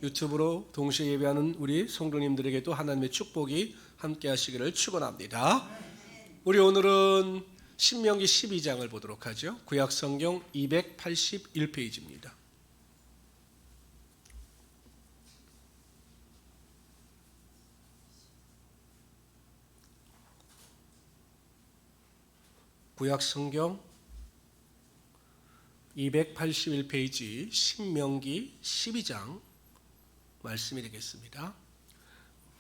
유튜브로 동시에 예배하는 우리 성도님들에게도 하나님의 축복이 함께 하시기를 축원합니다. 우리 오늘은 신명기 12장을 보도록 하죠. 구약성경 281페이지입니다. 구약성경 281페이지 신명기 12장 말씀이 되겠습니다.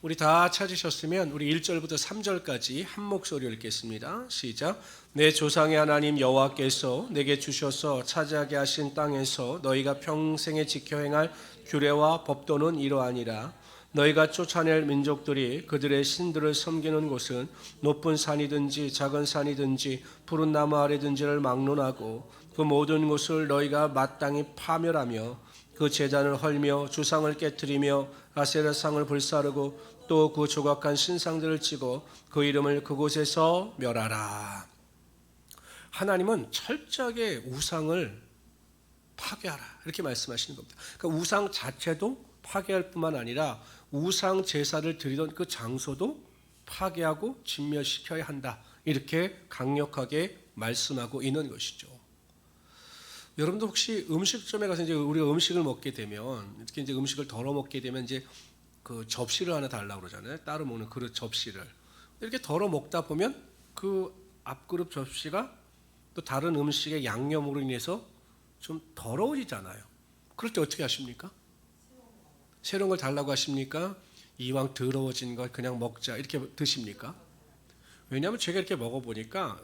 우리 다 찾으셨으면 우리 1절부터 3절까지 한 목소리로 읽겠습니다. 시작. 내 조상의 하나님 여호와께서 내게 주셔서 차지하게 하신 땅에서 너희가 평생에 지켜 행할 규례와 법도는 이러하니라. 너희가 쫓아낼 민족들이 그들의 신들을 섬기는 곳은 높은 산이든지 작은 산이든지 푸른 나무 아래든지를 막론하고 그 모든 곳을 너희가 마땅히 파멸하며 그 제단을 헐며 주상을 깨뜨리며 아세라상을 불사르고 또 그 조각한 신상들을 치고 그 이름을 그곳에서 멸하라. 하나님은 철저하게 우상을 파괴하라 이렇게 말씀하시는 겁니다. 그러니까 우상 자체도 파괴할 뿐만 아니라 우상 제사를 드리던 그 장소도 파괴하고 진멸시켜야 한다. 이렇게 강력하게 말씀하고 있는 것이죠. 여러분도 혹시 음식점에 가서 이제 우리가 음식을 먹게 되면 이렇게 이제 음식을 덜어 먹게 되면 이제 그 접시를 하나 달라고 그러잖아요. 따로 먹는 그릇 접시를. 이렇게 덜어 먹다 보면 그 앞그릇 접시가 또 다른 음식의 양념으로 인해서 좀 더러워지잖아요. 그럴 때 어떻게 하십니까? 새로운 걸 달라고 하십니까? 이왕 더러워진 걸 그냥 먹자 이렇게 드십니까? 왜냐하면 제가 이렇게 먹어보니까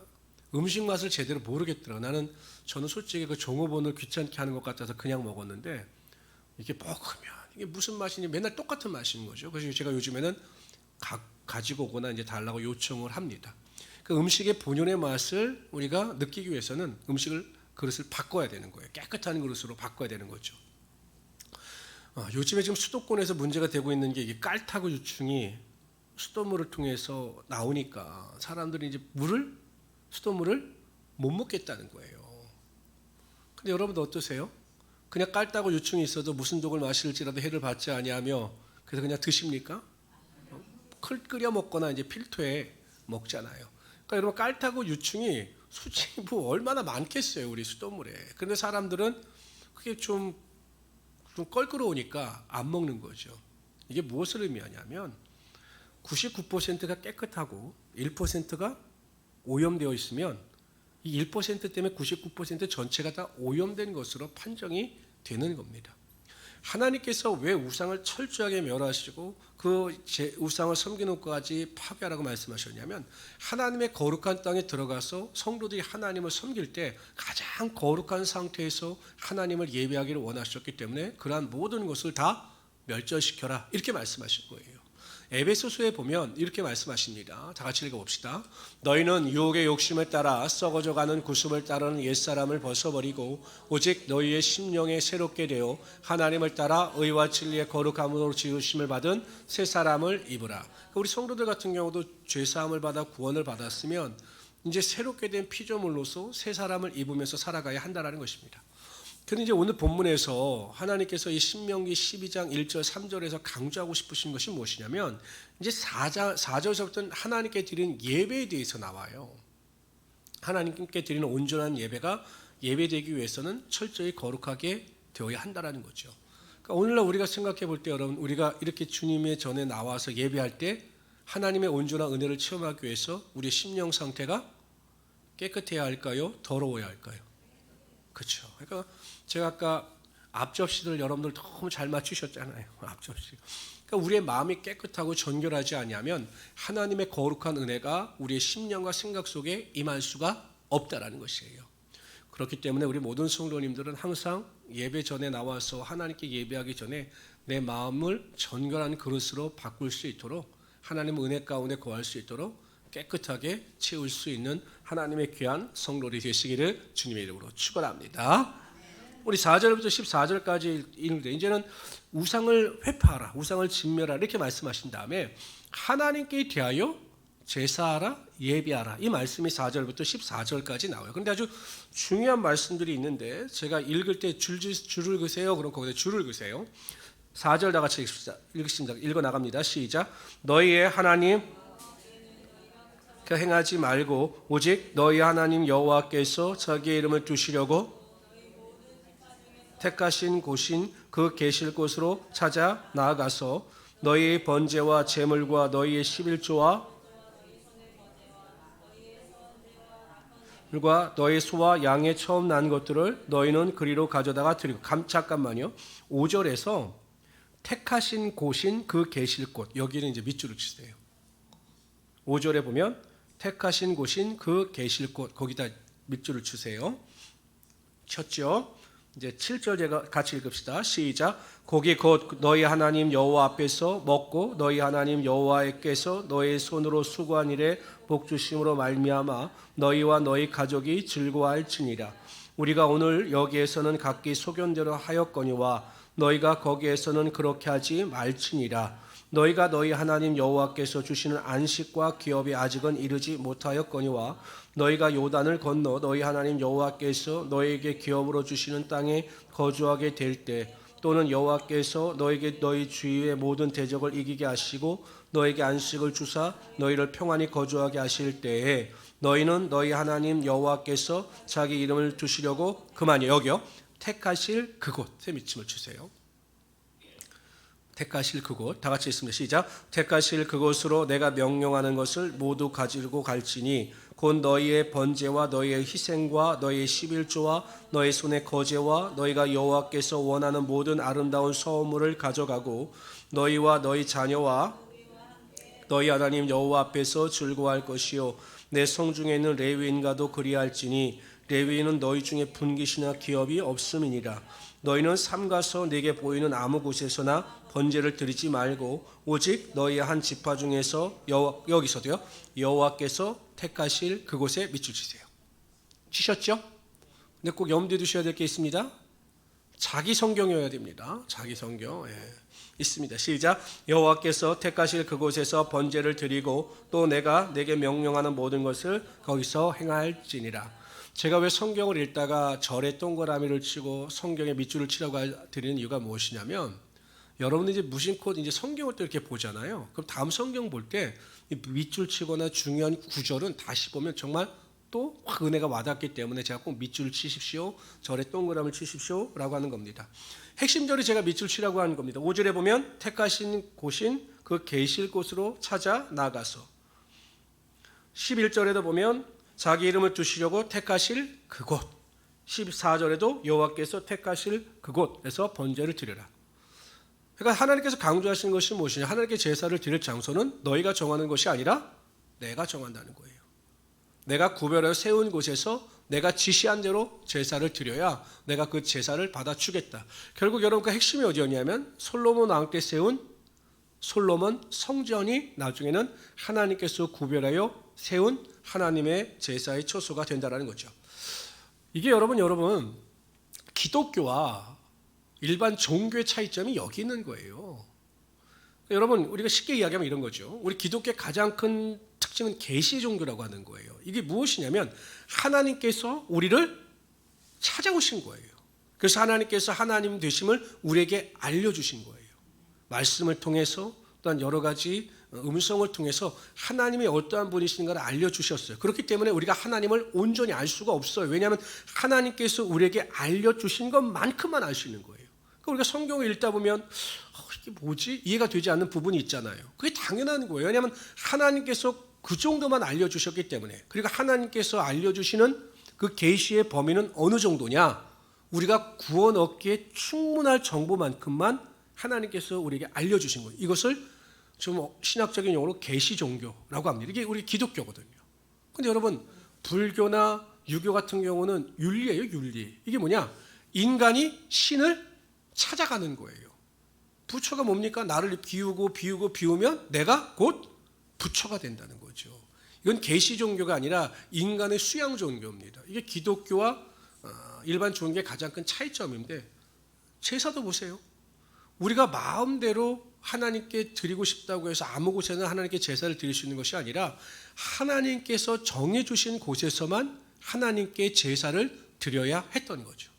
음식 맛을 제대로 모르겠더라고요. 저는 솔직히 그 종업원을 귀찮게 하는 것 같아서 그냥 먹었는데 이게 먹으면 이게 무슨 맛이니 맨날 똑같은 맛인 거죠. 그래서 제가 요즘에는 가지고 오거나 이제 달라고 요청을 합니다. 그 음식의 본연의 맛을 우리가 느끼기 위해서는 음식을 그릇을 바꿔야 되는 거예요. 깨끗한 그릇으로 바꿔야 되는 거죠. 요즘에 지금 수도권에서 문제가 되고 있는 게 이게 깔타고 유충이 수돗물을 통해서 나오니까 사람들이 이제 수돗물을 못 먹겠다는 거예요. 근데 여러분도 어떠세요? 그냥 깔따고 유충이 있어도 무슨 독을 마실지라도 해를 받지 아니하며 그래서 그냥 드십니까? 끓여 먹거나 이제 필터에 먹잖아요. 그러니까 여러분 깔따고 유충이 수치 뭐 얼마나 많겠어요 우리 수돗물에. 그런데 사람들은 그게 좀 껄끄러우니까 안 먹는 거죠. 이게 무엇을 의미하냐면 99%가 깨끗하고 1%가 오염되어 있으면 이 1% 때문에 99% 전체가 다 오염된 것으로 판정이 되는 겁니다. 하나님께서 왜 우상을 철저하게 멸하시고 그 우상을 섬기는 것까지 파괴하라고 말씀하셨냐면 하나님의 거룩한 땅에 들어가서 성도들이 하나님을 섬길 때 가장 거룩한 상태에서 하나님을 예배하기를 원하셨기 때문에 그러한 모든 것을 다 멸절시켜라 이렇게 말씀하신 거예요. 에베소서에 보면 이렇게 말씀하십니다. 다 같이 읽어봅시다. 너희는 유혹의 욕심을 따라 썩어져가는 구습을 따르는 옛사람을 벗어버리고 오직 너희의 심령에 새롭게 되어 하나님을 따라 의와 진리의 거룩함으로 지으심을 받은 새 사람을 입으라. 우리 성도들 같은 경우도 죄사함을 받아 구원을 받았으면 이제 새롭게 된 피조물로서 새 사람을 입으면서 살아가야 한다는 것입니다. 그런데 이제 오늘 본문에서 하나님께서 이 신명기 12장 1절 3절에서 강조하고 싶으신 것이 무엇이냐면 이제 4절서부터는 하나님께 드리는 예배에 대해서 나와요. 하나님께 드리는 온전한 예배가 예배되기 위해서는 철저히 거룩하게 되어야 한다는 거죠. 그러니까 오늘날 우리가 생각해 볼 때 여러분 우리가 이렇게 주님의 전에 나와서 예배할 때 하나님의 온전한 은혜를 체험하기 위해서 우리의 심령 상태가 깨끗해야 할까요? 더러워야 할까요? 그렇죠. 그러니까 제가 아까 앞접시들 여러분들 너무 잘 맞추셨잖아요. 앞접시. 그러니까 우리의 마음이 깨끗하고 정결하지 아니하면 하나님의 거룩한 은혜가 우리의 심령과 생각 속에 임할 수가 없다라는 것이에요. 그렇기 때문에 우리 모든 성도님들은 항상 예배 전에 나와서 하나님께 예배하기 전에 내 마음을 정결한 그릇으로 바꿀 수 있도록 하나님의 은혜 가운데 거할 수 있도록 깨끗하게 채울 수 있는 하나님의 귀한 성도들이 되시기를 주님의 이름으로 축원합니다. 우리 4절부터 14절까지 읽는데 이제는 우상을 회파하라, 우상을 진멸하라 이렇게 말씀하신 다음에 하나님께 대하여 제사하라, 예배하라 이 말씀이 4절부터 14절까지 나와요. 그런데 아주 중요한 말씀들이 있는데 제가 읽을 때 줄을 그세요. 그럼 거기다 줄을 그세요. 4절 다 같이 읽습니다. 읽어 나갑니다. 시작. 너희의 하나님 행하지 말고 오직 너희 하나님 여호와께서 자기의 이름을 두시려고 택하신 곳인 그 계실 곳으로 찾아 나아가서 너희의 번제와 제물과 너희의 11조와 너희 소와 양의 처음 난 것들을 너희는 그리로 가져다가 드리고. 잠깐만요. 5절에서 택하신 곳인 그 계실 곳, 여기는 이제 밑줄을 치세요. 5절에 보면 택하신 곳인 그 계실 곳, 거기다 밑줄을 치세요. 쳤죠? 이제 7절 제가 같이 읽읍시다. 시작. 거기 곧 너희 하나님 여호와 앞에서 먹고 너희 하나님 여호와께서 너희 손으로 수고한 일에 복 주심으로 말미암아 너희와 너희 가족이 즐거워할지니라. 우리가 오늘 여기에서는 각기 소견대로 하였거니와 너희가 거기에서는 그렇게 하지 말지니라. 너희가 너희 하나님 여호와께서 주시는 안식과 기업이 아직은 이르지 못하였거니와 너희가 요단을 건너 너희 하나님 여호와께서 너희에게 기업으로 주시는 땅에 거주하게 될 때, 또는 여호와께서 너희에게 너희 주위의 모든 대적을 이기게 하시고 너희에게 안식을 주사 너희를 평안히 거주하게 하실 때에 너희는 너희 하나님 여호와께서 자기 이름을 두시려고 그만이요. 여기요. 택하실 그곳에 밑침을 주세요. 택하실 그곳, 다 같이 있습니다. 시작. 택하실 그곳으로 내가 명령하는 것을 모두 가지고 갈지니 곧 너희의 번제와 너희의 희생과 너희의 11조와 너희 손의 거제와 너희가 여호와께서 원하는 모든 아름다운 서물을 가져가고 너희와 너희 자녀와 너희 하나님 여호와 앞에서 즐거워할 것이요 내 성중에 있는 레위인과도 그리할지니 레위인은 너희 중에 분깃이나 기업이 없음이니라. 너희는 삼가서 내게 보이는 아무 곳에서나 번제를 드리지 말고 오직 너희의 한 지파 중에서 여기서도요 여호와께서 택하실 그곳에 밑줄 치세요. 치셨죠? 근데 꼭 염두에 두셔야 될 게 있습니다. 자기 성경이어야 됩니다. 자기 성경. 있습니다. 시작. 여호와께서 택하실 그곳에서 번제를 드리고 또 내가 내게 명령하는 모든 것을 거기서 행할지니라. 제가 왜 성경을 읽다가 절에 동그라미를 치고 성경에 밑줄을 치라고 드리는 이유가 무엇이냐면, 여러분들 이제 무심코 이제 성경을 또 이렇게 보잖아요. 그럼 다음 성경 볼 때 밑줄 치거나 중요한 구절은 다시 보면 정말 또 확 은혜가 와닿기 때문에 제가 꼭 밑줄을 치십시오, 절에 동그라미를 치십시오라고 하는 겁니다. 핵심절이 제가 밑줄 치라고 하는 겁니다. 5절에 보면 택하신 곳인 그 계실 곳으로 찾아 나가서, 11절에도 보면 자기 이름을 두시려고 택하실 그곳, 14절에도 여호와께서 택하실 그곳에서 번제를 드려라. 그러니까 하나님께서 강조하시는 것이 무엇이냐? 하나님께 제사를 드릴 장소는 너희가 정하는 것이 아니라 내가 정한다는 거예요. 내가 구별하여 세운 곳에서 내가 지시한 대로 제사를 드려야 내가 그 제사를 받아주겠다. 결국 여러분 그 핵심이 어디였냐면 솔로몬 왕 때 세운 솔로몬 성전이 나중에는 하나님께서 구별하여 세운 하나님의 제사의 처소가 된다는 거죠. 이게 여러분 기독교와 일반 종교의 차이점이 여기 있는 거예요. 여러분 우리가 쉽게 이야기하면 이런 거죠. 우리 기독교의 가장 큰 특징은 계시 종교라고 하는 거예요. 이게 무엇이냐면 하나님께서 우리를 찾아오신 거예요. 그래서 하나님께서 하나님 되심을 우리에게 알려주신 거예요. 말씀을 통해서 또한 여러 가지 음성을 통해서 하나님이 어떠한 분이신가를 알려주셨어요. 그렇기 때문에 우리가 하나님을 온전히 알 수가 없어요. 왜냐하면 하나님께서 우리에게 알려주신 것만큼만 알 수 있는 거예요. 그러니까 우리가 성경을 읽다 보면 이게 뭐지? 이해가 되지 않는 부분이 있잖아요. 그게 당연한 거예요. 왜냐하면 하나님께서 그 정도만 알려주셨기 때문에. 그리고 하나님께서 알려주시는 그 계시의 범위는 어느 정도냐? 우리가 구원 얻기에 충분할 정보만큼만 하나님께서 우리에게 알려주신 거예요. 이것을 좀 신학적인 용어로 계시 종교라고 합니다. 이게 우리 기독교거든요. 근데 여러분 불교나 유교 같은 경우는 윤리예요, 윤리. 이게 뭐냐? 인간이 신을 찾아가는 거예요. 부처가 뭡니까? 나를 비우면 내가 곧 부처가 된다는 거죠. 이건 계시 종교가 아니라 인간의 수양 종교입니다. 이게 기독교와 일반 종교의 가장 큰 차이점인데, 제사도 보세요. 우리가 마음대로 하나님께 드리고 싶다고 해서 아무 곳에나 하나님께 제사를 드릴 수 있는 것이 아니라 하나님께서 정해주신 곳에서만 하나님께 제사를 드려야 했던 거죠.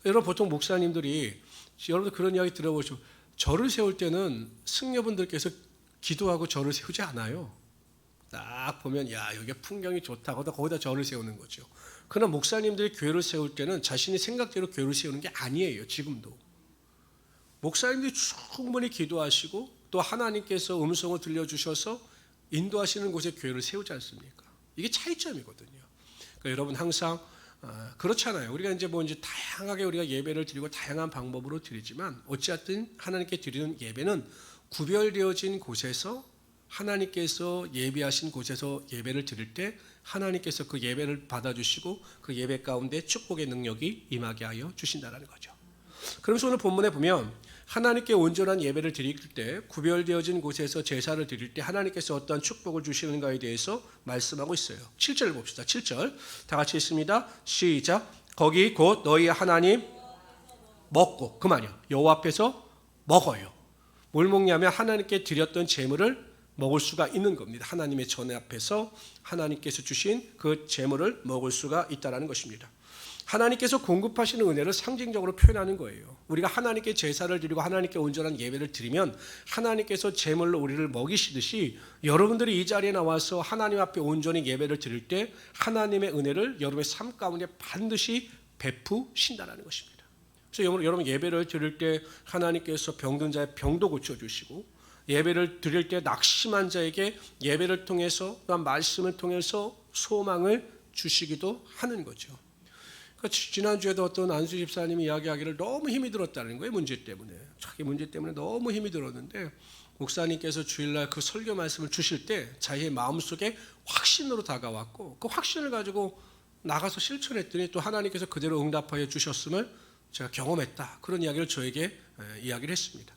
여러분 보통 목사님들이 여러분들 그런 이야기 들어보시죠. 절을 세울 때는 승려분들께서 기도하고 절을 세우지 않아요. 딱 보면 야 여기 풍경이 좋다 거기다 절을 세우는 거죠. 그러나 목사님들이 교회를 세울 때는 자신이 생각대로 교회를 세우는 게 아니에요. 지금도 목사님들이 충분히 기도하시고 또 하나님께서 음성을 들려주셔서 인도하시는 곳에 교회를 세우지 않습니까? 이게 차이점이거든요. 그러니까 여러분 항상 그렇잖아요. 우리가 이제 다양하게 우리가 예배를 드리고 다양한 방법으로 드리지만 어찌하든 하나님께 드리는 예배는 구별되어진 곳에서 하나님께서 예비하신 곳에서 예배를 드릴 때 하나님께서 그 예배를 받아주시고 그 예배 가운데 축복의 능력이 임하게 하여 주신다는 거죠. 그러면서 오늘 본문에 보면 하나님께 온전한 예배를 드릴 때 구별되어진 곳에서 제사를 드릴 때 하나님께서 어떠한 축복을 주시는가에 대해서 말씀하고 있어요. 7절 봅시다. 7절 다 같이 읽습니다. 시작. 거기 곧 너희 하나님 먹고 그만이요. 여호와 앞에서 먹어요. 뭘 먹냐면 하나님께 드렸던 제물을 먹을 수가 있는 겁니다. 하나님의 전에 앞에서 하나님께서 주신 그 제물을 먹을 수가 있다는 것입니다. 하나님께서 공급하시는 은혜를 상징적으로 표현하는 거예요. 우리가 하나님께 제사를 드리고 하나님께 온전한 예배를 드리면 하나님께서 제물로 우리를 먹이시듯이 여러분들이 이 자리에 나와서 하나님 앞에 온전히 예배를 드릴 때 하나님의 은혜를 여러분의 삶 가운데 반드시 베푸신다는 것입니다. 그래서 여러분 예배를 드릴 때 하나님께서 병든 자의 병도 고쳐주시고 예배를 드릴 때 낙심한 자에게 예배를 통해서 또한 말씀을 통해서 소망을 주시기도 하는 거죠. 그러니까 지난주에도 어떤 안수 집사님이 이야기하기를 너무 힘이 들었다는 거예요. 문제 때문에. 자기 문제 때문에 너무 힘이 들었는데 목사님께서 주일날 그 설교 말씀을 주실 때 자기의 마음속에 확신으로 다가왔고 그 확신을 가지고 나가서 실천했더니 또 하나님께서 그대로 응답하여 주셨음을 제가 경험했다. 그런 이야기를 저에게 이야기를 했습니다.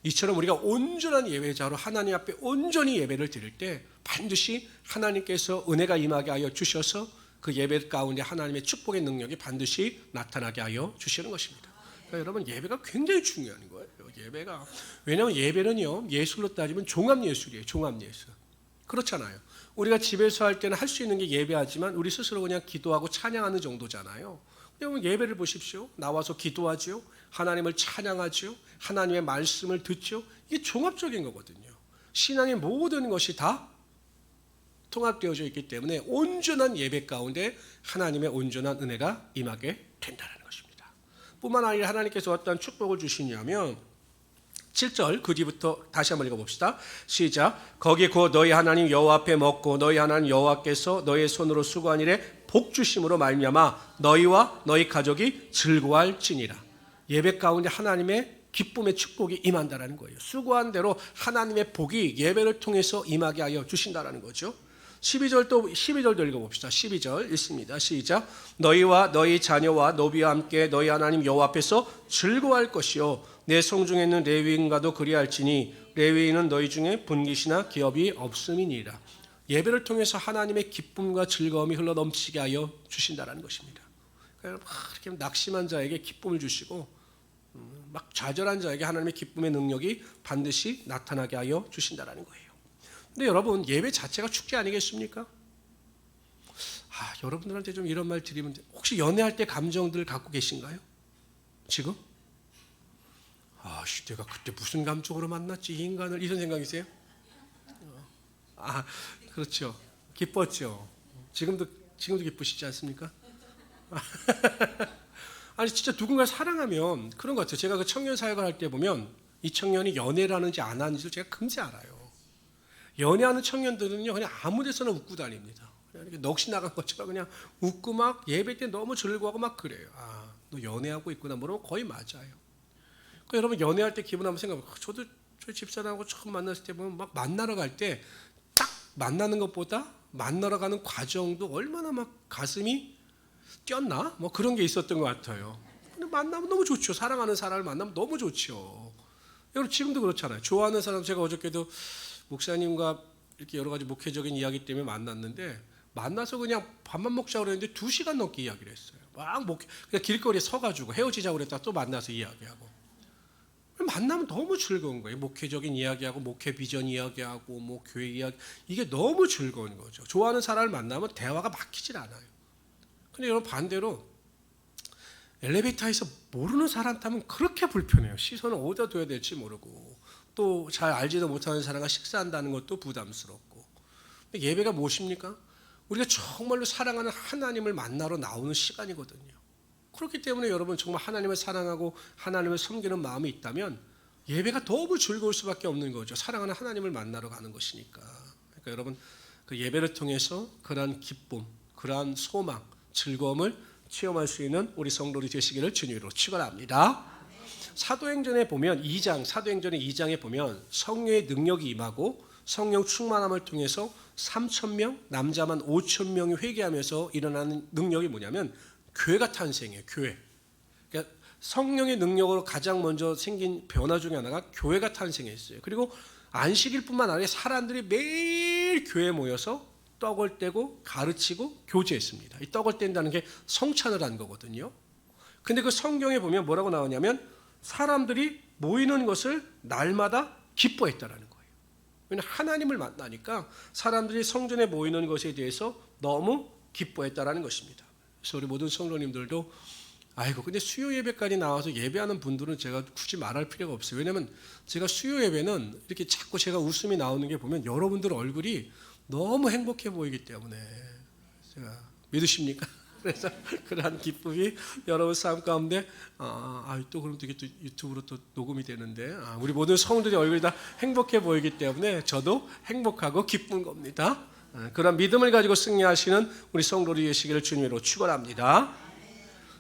이처럼 우리가 온전한 예배자로 하나님 앞에 온전히 예배를 드릴 때 반드시 하나님께서 은혜가 임하게 하여 주셔서 그 예배 가운데 하나님의 축복의 능력이 반드시 나타나게 하여 주시는 것입니다. 그러니까 여러분 예배가 굉장히 중요한 거예요. 예배가 왜냐하면 예배는요 예술로 따지면 종합예술이에요. 종합예술. 그렇잖아요. 우리가 집에서 할 때는 할 수 있는 게 예배하지만 우리 스스로 그냥 기도하고 찬양하는 정도잖아요. 여러분 예배를 보십시오. 나와서 기도하죠. 하나님을 찬양하죠. 하나님의 말씀을 듣죠. 이게 종합적인 거거든요. 신앙의 모든 것이 다 통합되어져 있기 때문에 온전한 예배 가운데 하나님의 온전한 은혜가 임하게 된다는 것입니다. 뿐만 아니라 하나님께서 어떤 축복을 주시냐면 7절 그 뒤부터 다시 한번 읽어봅시다. 시작. 거기 곧 너희 하나님 여호와 앞에 먹고 너희 하나님 여호와께서 너희 손으로 수고한 일에 복 주심으로 말미암아 너희와 너희 가족이 즐거워할지니라. 예배 가운데 하나님의 기쁨의 축복이 임한다라는 거예요. 수고한 대로 하나님의 복이 예배를 통해서 임하게 하여 주신다라는 거죠. 12절도 읽어봅시다. 12절 읽습니다. 시작. 너희와 너희 자녀와 노비와 함께 너희 하나님 여호와 앞에서 즐거워할 것이요 내 성중에 있는 레위인과도 그리할지니 레위인은 너희 중에 분깃이나 기업이 없음이니라. 예배를 통해서 하나님의 기쁨과 즐거움이 흘러넘치게 하여 주신다는 것입니다. 그러니까 이렇게 낙심한 자에게 기쁨을 주시고 막 좌절한 자에게 하나님의 기쁨의 능력이 반드시 나타나게 하여 주신다는 거예요. 근데 여러분 예배 자체가 축제 아니겠습니까? 여러분들한테 좀 이런 말 드리면 혹시 연애할 때 감정들 갖고 계신가요? 지금? 내가 그때 무슨 감정으로 만났지 이 인간을 이런 생각이세요? 그렇죠. 기뻤죠. 지금도 기쁘시지 않습니까? 아니 진짜 누군가를 사랑하면 그런 것 같아요. 제가 그 청년 사역을 할 때 보면 이 청년이 연애를 하는지 안 하는지를 제가 금세 알아요. 연애하는 청년들은요 그냥 아무 데서나 웃고 다닙니다. 그냥 이렇게 넋이 나간 것처럼 그냥 웃고 막 예배 때 너무 즐거워하고 막 그래요. 너 연애하고 있구나. 뭐라면 거의 맞아요. 그러니까 여러분 연애할 때 기분 한번 생각해보세요. 저도 저희 집사람하고 처음 만났을 때 보면 막 만나러 갈 때 딱 만나는 것보다 만나러 가는 과정도 얼마나 막 가슴이 뛰었나? 뭐 그런 게 있었던 것 같아요. 근데 만나면 너무 좋죠. 사랑하는 사람을 만나면 너무 좋죠. 여러분 지금도 그렇잖아요. 좋아하는 사람 제가 어저께도 목사님과 이렇게 여러 가지 목회적인 이야기 때문에 만났는데 만나서 그냥 밥만 먹자고 그랬는데 2시간 넘게 이야기를 했어요. 막 그냥 길거리에 서가지고 헤어지자고 그랬다가 또 만나서 이야기하고 만나면 너무 즐거운 거예요. 목회적인 이야기하고 목회 비전 이야기하고 뭐 교회 이야기 이게 너무 즐거운 거죠. 좋아하는 사람을 만나면 대화가 막히질 않아요. 근데 여러분 반대로 엘리베이터에서 모르는 사람 타면 그렇게 불편해요. 시선을 어디다 둬야 될지 모르고, 또 잘 알지도 못하는 사람과 식사한다는 것도 부담스럽고. 예배가 무엇입니까? 우리가 정말로 사랑하는 하나님을 만나러 나오는 시간이거든요. 그렇기 때문에 여러분 정말 하나님을 사랑하고 하나님을 섬기는 마음이 있다면 예배가 너무 즐거울 수밖에 없는 거죠. 사랑하는 하나님을 만나러 가는 것이니까. 그러니까 여러분 그 예배를 통해서 그러한 기쁨, 그러한 소망, 즐거움을 체험할 수 있는 우리 성도들이 되시기를 주님으로 축원합니다. 사도행전에 보면 사도행전의 2장에 보면 성령의 능력이 임하고 성령 충만함을 통해서 3,000명, 남자만 5,000명이 회개하면서 일어나는 능력이 뭐냐면 교회가 탄생해요. 교회. 그러니까 성령의 능력으로 가장 먼저 생긴 변화 중에 하나가 교회가 탄생했어요. 그리고 안식일 뿐만 아니라 사람들이 매일 교회에 모여서 떡을 떼고 가르치고 교제했습니다. 이 떡을 뗀다는 게 성찬을 한 거거든요. 근데 그 성경에 보면 뭐라고 나오냐면 사람들이 모이는 것을 날마다 기뻐했다라는 거예요. 왜냐하면 하나님을 만나니까 사람들이 성전에 모이는 것에 대해서 너무 기뻐했다라는 것입니다. 그래서 우리 모든 성도님들도 아이고 근데 수요 예배까지 나와서 예배하는 분들은 제가 굳이 말할 필요가 없어요. 왜냐하면 제가 수요 예배는 이렇게 자꾸 제가 웃음이 나오는 게 보면 여러분들 얼굴이 너무 행복해 보이기 때문에 제가 믿으십니까? 그래서 그러한 기쁨이 여러분 삶 가운데 또 그럼 이게 또 유튜브로 또 녹음이 되는데 우리 모든 성도들의 얼굴이 다 행복해 보이기 때문에 저도 행복하고 기쁜 겁니다. 그런 믿음을 가지고 승리하시는 우리 성도들이 되시기를 주님으로 축원합니다.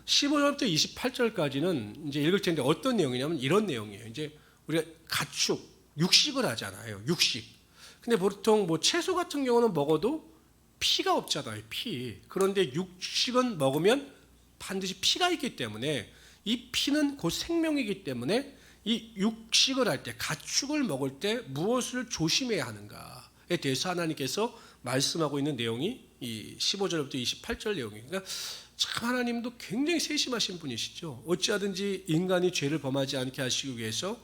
15절부터 28절까지는 이제 읽을 텐데 어떤 내용이냐면 이런 내용이에요. 이제 우리가 가축, 육식을 하잖아요. 육식. 근데 보통 뭐 채소 같은 경우는 먹어도 피가 없잖아요. 피. 그런데 육식은 먹으면 반드시 피가 있기 때문에 이 피는 곧 생명이기 때문에 이 육식을 할 때, 가축을 먹을 때 무엇을 조심해야 하는가에 대해서 하나님께서 말씀하고 있는 내용이 이 15절부터 28절 내용이에요. 그러니까 참 하나님도 굉장히 세심하신 분이시죠. 어찌하든지 인간이 죄를 범하지 않게 하시기 위해서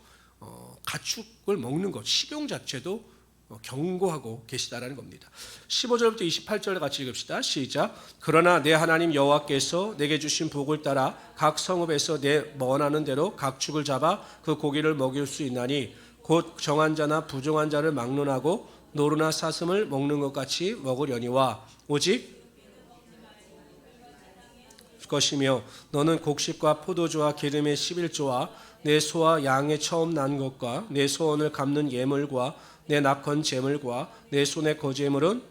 가축을 먹는 것, 식용 자체도 경고하고 계시다라는 겁니다. 15절부터 28절 같이 읽읍시다. 시작. 그러나 내 하나님 여호와께서 내게 주신 복을 따라 각 성읍에서 내 원하는 대로 각축을 잡아 그 고기를 먹일 수 있나니 곧 정한 자나 부정한 자를 막론하고 노루나 사슴을 먹는 것 같이 먹으려니와 오직 것이며 너는 곡식과 포도주와 기름의 11조와 내 소와 양의 처음 난 것과 내 소원을 갚는 예물과 내 낙헌 제물과 내 손의 거제물은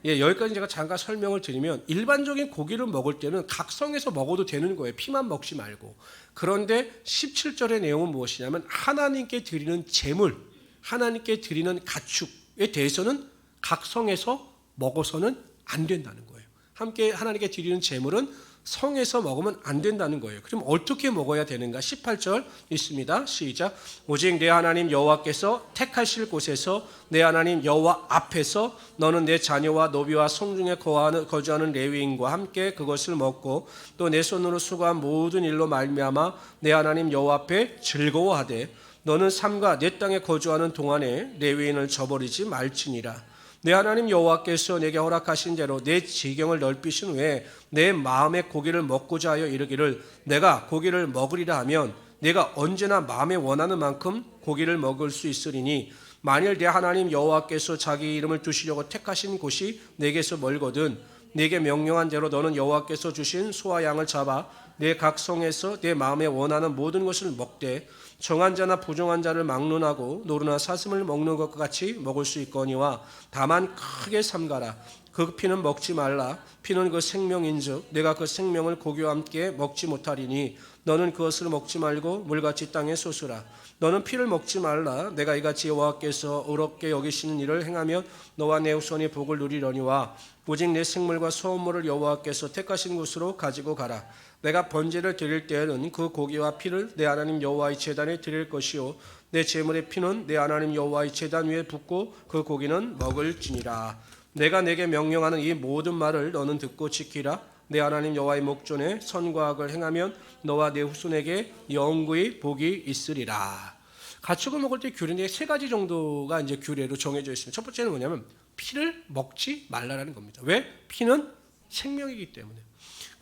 여기까지 제가 잠깐 설명을 드리면 일반적인 고기를 먹을 때는 각성해서 먹어도 되는 거예요. 피만 먹지 말고. 그런데 17절의 내용은 무엇이냐면 하나님께 드리는 제물, 하나님께 드리는 가축에 대해서는 각성해서 먹어서는 안 된다는 거예요. 함께 하나님께 드리는 제물은 성에서 먹으면 안 된다는 거예요. 그럼 어떻게 먹어야 되는가? 18절 있습니다. 시작. 오직 내 하나님 여호와께서 택하실 곳에서 내 하나님 여호와 앞에서 너는 내 자녀와 노비와 성중에 거주하는 레위인과 함께 그것을 먹고 또 내 손으로 수고한 모든 일로 말미암아 내 하나님 여호와 앞에 즐거워하되 너는 삼가 내 땅에 거주하는 동안에 레위인을 저버리지 말지니라. 내 하나님 여호와께서 내게 허락하신 대로 내 지경을 넓히신 후에 내 마음의 고기를 먹고자 하여 이르기를 내가 고기를 먹으리라 하면 내가 언제나 마음에 원하는 만큼 고기를 먹을 수 있으리니 만일 내 하나님 여호와께서 자기 이름을 두시려고 택하신 곳이 내게서 멀거든 내게 명령한 대로 너는 여호와께서 주신 소와 양을 잡아 내 각 성에서 내 마음에 원하는 모든 것을 먹되 정한 자나 부정한 자를 막론하고 노루나 사슴을 먹는 것과 같이 먹을 수 있거니와 다만 크게 삼가라. 그 피는 먹지 말라. 피는 그 생명인즉 내가 그 생명을 고기와 함께 먹지 못하리니 너는 그것을 먹지 말고 물같이 땅에 쏟으라. 너는 피를 먹지 말라. 내가 이같이 여호와께서 의롭게 여기시는 일을 행하면 너와 내 후손이 복을 누리려니와 오직 내 생물과 소원물을 여호와께서 택하신 곳으로 가지고 가라. 내가 번제를 드릴 때에는 그 고기와 피를 내 하나님 여호와의 제단에 드릴 것이요 내 제물의 피는 내 하나님 여호와의 제단 위에 붓고 그 고기는 먹을지니라. 내가 내게 명령하는 이 모든 말을 너는 듣고 지키라. 내 하나님 여호와의 목전에 선과 악을 행하면 너와 내 후손에게 영구히 복이 있으리라. 가축을 먹을 때 규례인데 세 가지 정도가 이제 규례로 정해져 있습니다. 첫 번째는 뭐냐면 피를 먹지 말라라는 겁니다. 왜? 피는 생명이기 때문에.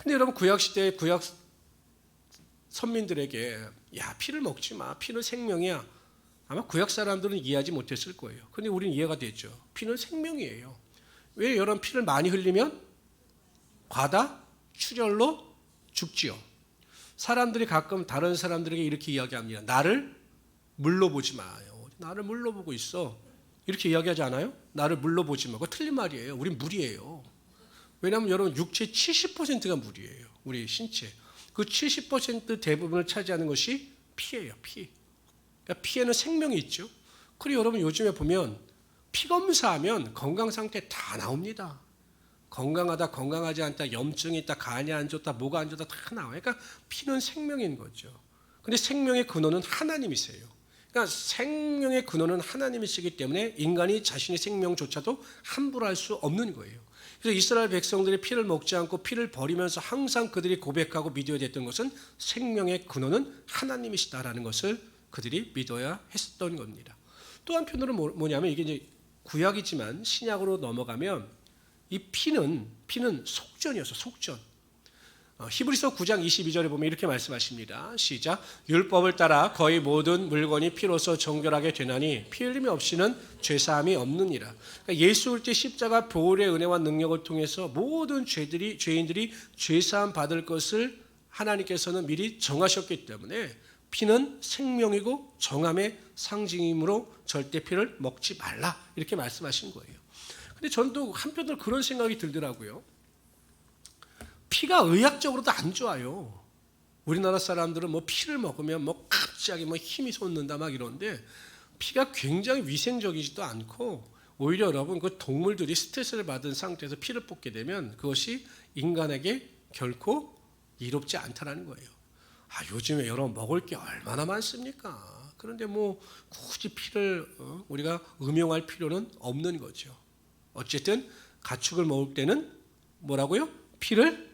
근데 여러분 구약 시대의 구약 선민들에게 야 피를 먹지 마. 피는 생명이야. 아마 구약 사람들은 이해하지 못했을 거예요. 근데 우리는 이해가 됐죠. 피는 생명이에요. 왜 여러분 피를 많이 흘리면 과다 출혈로 죽지요. 사람들이 가끔 다른 사람들에게 이렇게 이야기합니다. 나를 물로 보지 마요. 나를 물로 보고 있어. 이렇게 이야기하지 않아요? 나를 물로 보지 마. 그거 틀린 말이에요. 우린 물이에요. 왜냐하면 여러분 육체 70%가 물이에요. 우리 신체. 그 70% 대부분을 차지하는 것이 피예요. 피. 그러니까 피에는 생명이 있죠. 그리고 여러분 요즘에 보면 피 검사하면 건강 상태 다 나옵니다. 건강하다, 건강하지 않다, 염증이 있다, 간이 안 좋다, 뭐가 안 좋다 다 나와요. 그러니까 피는 생명인 거죠. 근데 생명의 근원은 하나님이세요. 그러니까 생명의 근원은 하나님이시기 때문에 인간이 자신의 생명조차도 함부로 할 수 없는 거예요. 그래서 이스라엘 백성들이 피를 먹지 않고 피를 버리면서 항상 그들이 고백하고 믿어야 됐던 것은 생명의 근원은 하나님이시다라는 것을 그들이 믿어야 했던 겁니다. 또 한편으로는 뭐냐면 이게 이제 구약이지만 신약으로 넘어가면 이 피는 속전이었어. 속전. 히브리서 9장 22절에 보면 이렇게 말씀하십니다. 시작. 율법을 따라 거의 모든 물건이 피로서 정결하게 되나니 피 흘림이 없이는 죄사함이 없느니라. 그러니까 예수 올 때 십자가 보혈의 은혜와 능력을 통해서 모든 죄인들이 죄사함 받을 것을 하나님께서는 미리 정하셨기 때문에 피는 생명이고 정함의 상징이므로 절대 피를 먹지 말라 이렇게 말씀하신 거예요. 근데 저는 또 한편으로 그런 생각이 들더라고요. 피가 의학적으로도 안 좋아요. 우리나라 사람들은 뭐 피를 먹으면 뭐 갑자기 뭐 힘이 솟는다 막 이러는데 피가 굉장히 위생적이지도 않고 오히려 여러분 그 동물들이 스트레스를 받은 상태에서 피를 뽑게 되면 그것이 인간에게 결코 이롭지 않다라는 거예요. 요즘에 여러분 먹을 게 얼마나 많습니까? 그런데 뭐 굳이 피를 우리가 음용할 필요는 없는 거죠. 어쨌든 가축을 먹을 때는 뭐라고요? 피를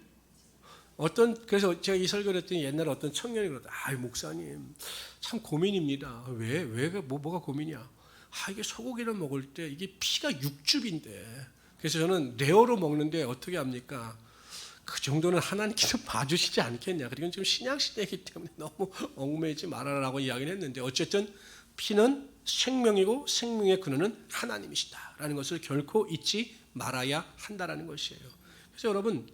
그래서 제가 이 설교를 했더니 옛날에 어떤 청년이 그러다. 목사님 참 고민입니다. 왜 뭐가 고민이야? 이게 소고기를 먹을 때 이게 피가 육즙인데. 그래서 저는 레어로 먹는데 어떻게 합니까? 그 정도는 하나님께서 봐주시지 않겠냐. 그리고 지금 신약 시대이기 때문에 너무 얽매이지 말아라라고 이야기를 했는데 어쨌든 피는 생명이고 생명의 근원은 하나님이시다라는 것을 결코 잊지 말아야 한다라는 것이에요. 그래서 여러분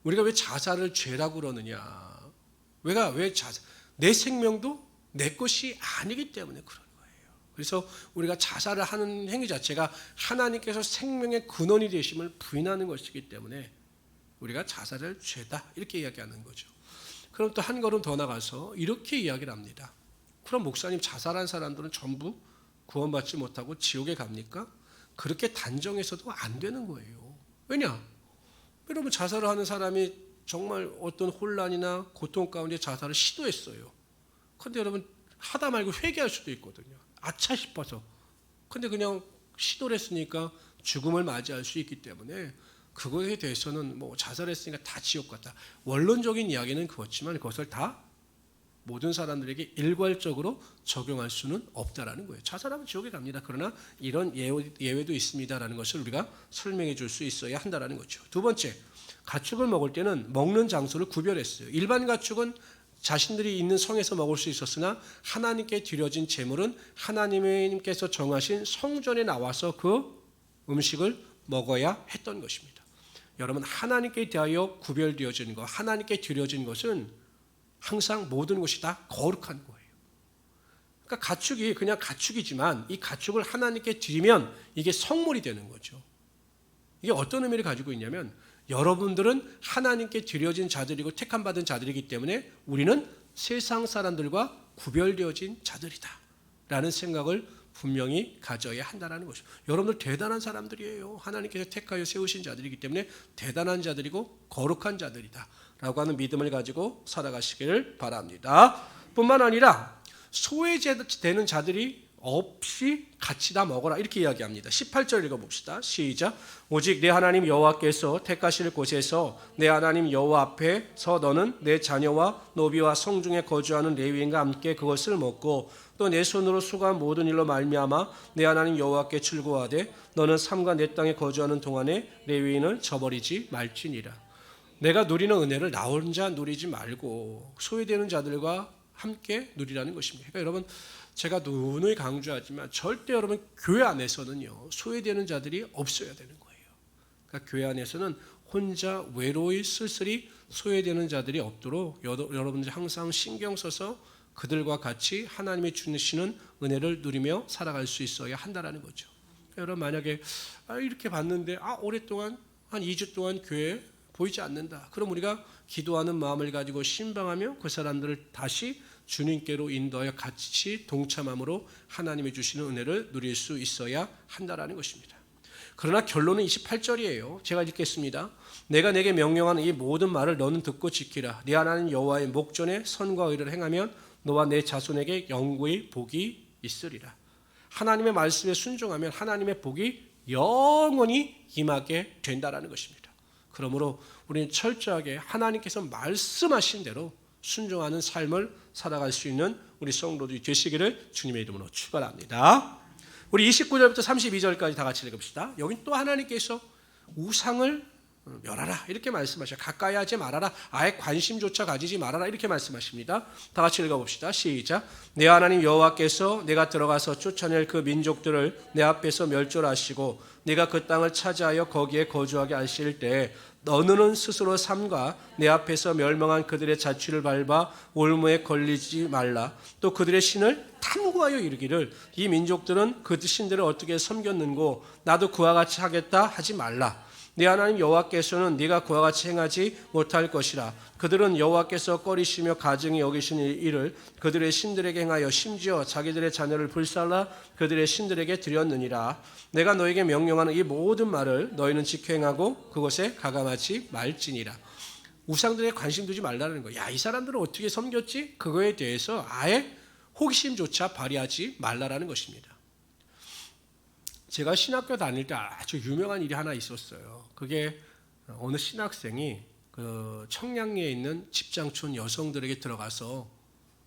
우리가 왜 자살을 죄라고 그러느냐? 내 생명도 내 것이 아니기 때문에 그런 거예요. 그래서 우리가 자살을 하는 행위 자체가 하나님께서 생명의 근원이 되심을 부인하는 것이기 때문에 우리가 자살을 죄다 이렇게 이야기하는 거죠. 그럼 또 한 걸음 더 나가서 이렇게 이야기를 합니다. 그럼 목사님 자살한 사람들은 전부 구원받지 못하고 지옥에 갑니까? 그렇게 단정해서도 안 되는 거예요. 왜냐? 여러분 자살을 하는 사람이 정말 어떤 혼란이나 고통 가운데 자살을 시도했어요. 그런데 여러분 하다 말고 회개할 수도 있거든요. 아차 싶어서. 그런데 그냥 시도를 했으니까 죽음을 맞이할 수 있기 때문에 그것에 대해서는 뭐 자살했으니까 다 지옥 같다. 원론적인 이야기는 그렇지만 그것을 다 모든 사람들에게 일괄적으로 적용할 수는 없다라는 거예요. 자살하면 지옥에 갑니다. 그러나 이런 예외도 있습니다라는 것을 우리가 설명해 줄 수 있어야 한다라는 거죠. 두 번째, 가축을 먹을 때는 먹는 장소를 구별했어요. 일반 가축은 자신들이 있는 성에서 먹을 수 있었으나 하나님께 드려진 제물은 하나님께서 정하신 성전에 나와서 그 음식을 먹어야 했던 것입니다. 여러분 하나님께 대하여 구별되어진 것, 하나님께 드려진 것은 항상 모든 것이 다 거룩한 거예요. 그러니까 가축이 그냥 가축이지만 이 가축을 하나님께 드리면 이게 성물이 되는 거죠. 이게 어떤 의미를 가지고 있냐면 여러분들은 하나님께 드려진 자들이고 택함받은 자들이기 때문에 우리는 세상 사람들과 구별되어진 자들이다 라는 생각을 분명히 가져야 한다는 것이죠. 여러분들 대단한 사람들이에요. 하나님께서 택하여 세우신 자들이기 때문에 대단한 자들이고 거룩한 자들이다 라고 하는 믿음을 가지고 살아가시기를 바랍니다. 뿐만 아니라 소외되는 자들이 없이 같이 다 먹어라 이렇게 이야기합니다. 18절 읽어봅시다. 시작. 오직 내 하나님 여호와께서 택하실 곳에서 내 하나님 여호와 앞에서 너는 내 자녀와 노비와 성중에 거주하는 레위인과 함께 그것을 먹고 또 내 손으로 수고한 모든 일로 말미암아 내 하나님 여호와께 출고하되 너는 삼가 내 땅에 거주하는 동안에 레위인을 저버리지 말지니라. 내가 누리는 은혜를 나 혼자 누리지 말고 소외되는 자들과 함께 누리라는 것입니다. 그러니까 여러분, 제가 누누이 강조하지만 절대 여러분 교회 안에서는요 소외되는 자들이 없어야 되는 거예요. 그러니까 교회 안에서는 혼자 외로이 쓸쓸히 소외되는 자들이 없도록 여러분들이 항상 신경 써서 그들과 같이 하나님이 주시는 은혜를 누리며 살아갈 수 있어야 한다는 거죠. 그러니까 여러분 만약에 이렇게 봤는데 오랫동안 한 2주 동안 교회에 보이지 않는다. 그럼 우리가 기도하는 마음을 가지고 신방하며 그 사람들을 다시 주님께로 인도하여 같이 동참함으로 하나님이 주시는 은혜를 누릴 수 있어야 한다는 것입니다. 그러나 결론은 28절이에요. 제가 읽겠습니다. 내가 내게 명령하는 이 모든 말을 너는 듣고 지키라. 네 하나님 여호와의 목전에 선과 의를 행하면 너와 내 자손에게 영구히 복이 있으리라. 하나님의 말씀에 순종하면 하나님의 복이 영원히 임하게 된다는 것입니다. 그러므로 우리는 철저하게 하나님께서 말씀하신 대로 순종하는 삶을 살아갈 수 있는 우리 성도들이 되시기를 주님의 이름으로 축원합니다. 우리 29절부터 32절까지 다 같이 읽읍시다. 여기 또 하나님께서 우상을 멸하라 이렇게 말씀하셔요. 가까이 하지 말아라. 아예 관심조차 가지지 말아라 이렇게 말씀하십니다. 다 같이 읽어봅시다. 시작. 내 하나님 여호와께서 내가 들어가서 쫓아낼 그 민족들을 내 앞에서 멸절하시고 내가 그 땅을 차지하여 거기에 거주하게 하실 때 너는 스스로 삼가 내 앞에서 멸망한 그들의 자취를 밟아 올무에 걸리지 말라. 또 그들의 신을 탐구하여 이르기를 이 민족들은 그 신들을 어떻게 섬겼는고 나도 그와 같이 하겠다 하지 말라. 네 하나님 여호와께서는 네가 그와 같이 행하지 못할 것이라. 그들은 여호와께서 꺼리시며 가증히 여기시는 일을 그들의 신들에게 행하여 심지어 자기들의 자녀를 불살라 그들의 신들에게 드렸느니라. 내가 너에게 명령하는 이 모든 말을 너희는 지켜 행하고 그것에 가감하지 말지니라. 우상들에 관심 두지 말라는 거야. 이 사람들은 어떻게 섬겼지? 그거에 대해서 아예 호기심조차 발휘하지 말라라는 것입니다. 제가 신학교 다닐 때 아주 유명한 일이 하나 있었어요. 그게 어느 신학생이 그 청량리에 있는 집장촌 여성들에게 들어가서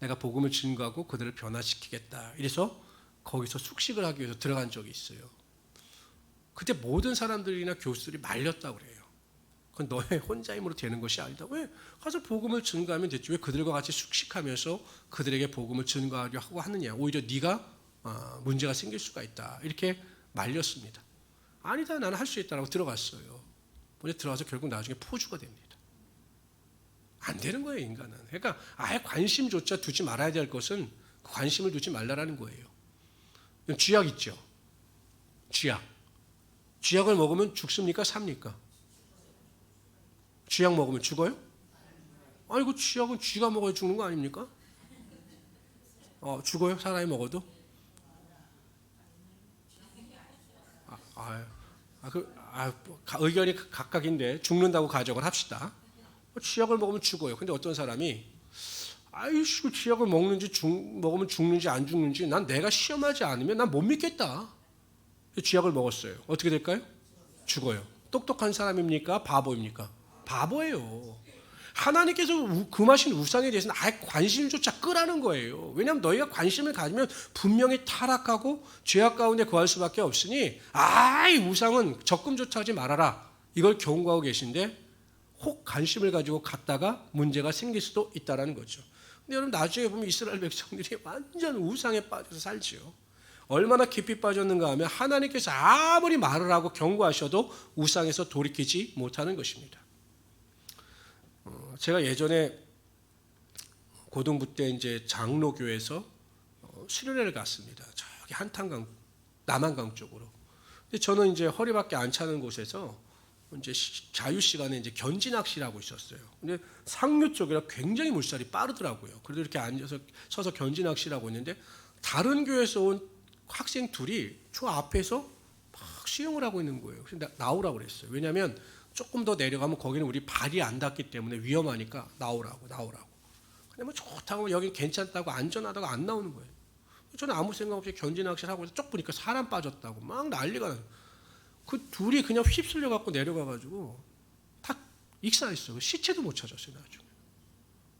내가 복음을 증거하고 그들을 변화시키겠다. 이래서 거기서 숙식을 하기 위해서 들어간 적이 있어요. 그때 모든 사람들이나 교수들이 말렸다고 그래요. 그건 너의 혼자 힘으로 되는 것이 아니다. 왜? 가서 복음을 증거하면 됐지. 왜 그들과 같이 숙식하면서 그들에게 복음을 증거하려 하고 하느냐. 오히려 네가 문제가 생길 수가 있다. 이렇게 말렸습니다. 아니다, 나는 할 수 있다라고 들어갔어요. 근데 들어가서 결국 나중에 포주가 됩니다. 안 되는 거예요, 인간은. 그러니까 아예 관심조차 두지 말아야 될 것은 관심을 두지 말라라는 거예요. 쥐약 있죠? 쥐약. 쥐약을 먹으면 죽습니까? 삽니까? 쥐약 먹으면 죽어요? 아니, 그 쥐약은 쥐가 먹어야 죽는 거 아닙니까? 죽어요? 사람이 먹어도? 의견이 각각인데 죽는다고 가정을 합시다. 쥐약을 먹으면 죽어요. 근데 어떤 사람이 쥐약을 먹으면 죽는지 안 죽는지 난 내가 시험하지 않으면 난 못 믿겠다. 쥐약을 먹었어요. 어떻게 될까요? 죽어요. 똑똑한 사람입니까? 바보입니까? 바보예요. 하나님께서 금하신 우상에 대해서는 아예 관심조차 끄라는 거예요. 왜냐하면 너희가 관심을 가지면 분명히 타락하고 죄악 가운데 거할 수밖에 없으니 이 우상은 접근조차 하지 말아라. 이걸 경고하고 계신데 혹 관심을 가지고 갔다가 문제가 생길 수도 있다는 거죠. 근데 여러분 나중에 보면 이스라엘 백성들이 완전 우상에 빠져서 살지요. 얼마나 깊이 빠졌는가 하면 하나님께서 아무리 말을 하고 경고하셔도 우상에서 돌이키지 못하는 것입니다. 제가 예전에 고등부 때 이제 장로교에서 수련회를 갔습니다. 저기 한탄강 남한강 쪽으로. 근데 저는 이제 허리밖에 안 차는 곳에서 이제 자유 시간에 이제 견지 낚시를 하고 있었어요. 근데 상류 쪽이라 굉장히 물살이 빠르더라고요. 그래도 이렇게 앉아서 서서 견지 낚시를 하고 있는데 다른 교회에서 온 학생 둘이 저 앞에서 막 수영을 하고 있는 거예요. 그래서 나오라고 그랬어요. 왜냐하면 조금 더 내려가면 거기는 우리 발이 안 닿기 때문에 위험하니까 나오라고. 근데 뭐 좋다고 여기 괜찮다고 안전하다고 안 나오는 거예요. 저는 아무 생각 없이 견지 낚시를 하고 쭉 보니까 사람 빠졌다고 막 난리가 나요. 그 둘이 그냥 휩쓸려 갖고 내려가 가지고 다 익사했어요. 시체도 못 찾았어요, 나중에.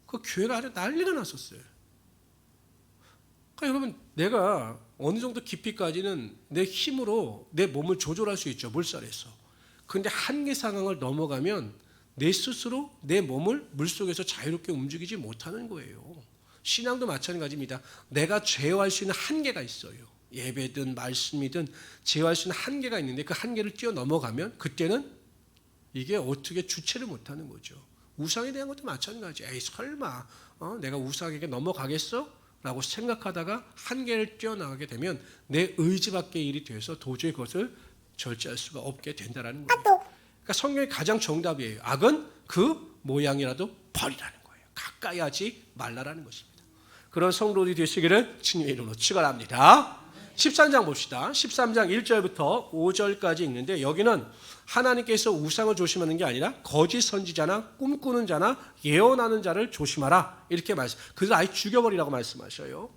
그 교회가 아주 난리가 났었어요. 그러니까 여러분, 내가 어느 정도 깊이까지는 내 힘으로 내 몸을 조절할 수 있죠, 물살에서. 그런데 한계 상황을 넘어가면 내 스스로 내 몸을 물속에서 자유롭게 움직이지 못하는 거예요. 신앙도 마찬가지입니다. 내가 제어할 수 있는 한계가 있어요. 예배든 말씀이든 제어할 수 있는 한계가 있는데 그 한계를 뛰어넘어가면 그때는 이게 어떻게 주체를 못하는 거죠. 우상에 대한 것도 마찬가지예요. 에이 설마 내가 우상에게 넘어가겠어? 라고 생각하다가 한계를 뛰어나가게 되면 내 의지 밖의 일이 돼서 도저히 그것을 절제할 수가 없게 된다는 거예요. 그러니까 성경의 가장 정답이에요. 악은 그 모양이라도 버리라는 거예요. 가까이 하지 말라라는 것입니다. 그런 성도들이 되시기를 주님의 이름으로 축원합니다. 13장 봅시다. 13장 1절부터 5절까지 읽는데 여기는 하나님께서 우상을 조심하는 게 아니라 거짓 선지자나 꿈꾸는 자나 예언하는 자를 조심하라 이렇게 말씀. 그들 아예 죽여버리라고 말씀하셔요.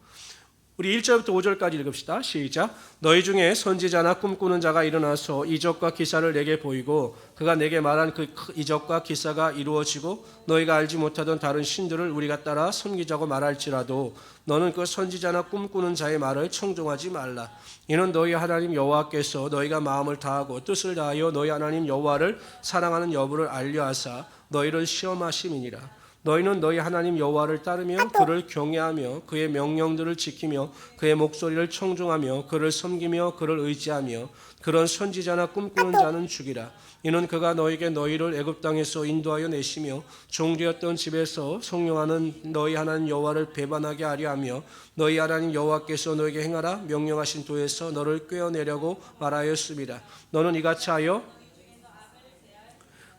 우리 1절부터 5절까지 읽읍시다. 시작. 너희 중에 선지자나 꿈꾸는 자가 일어나서 이적과 기사를 내게 보이고 그가 내게 말한 그 이적과 기사가 이루어지고 너희가 알지 못하던 다른 신들을 우리가 따라 섬기자고 말할지라도 너는 그 선지자나 꿈꾸는 자의 말을 청종하지 말라. 이는 너희 하나님 여호와께서 너희가 마음을 다하고 뜻을 다하여 너희 하나님 여호와를 사랑하는 여부를 알려하사 너희를 시험하심이니라. 너희는 너희 하나님 여호와를 따르며 그를 경외하며 그의 명령들을 지키며 그의 목소리를 청종하며 그를 섬기며 그를 의지하며 그런 선지자나 꿈꾸는 자는 죽이라. 이는 그가 너희에게 너희를 애굽 땅에서 인도하여 내시며 종되었던 집에서 성령하는 너희 하나님 여호와를 배반하게 하려 하며 너희 하나님 여호와께서 너희에게 행하라 명령하신 도에서 너를 꿰어내려고 말하였습니다. 너는 이같이 하여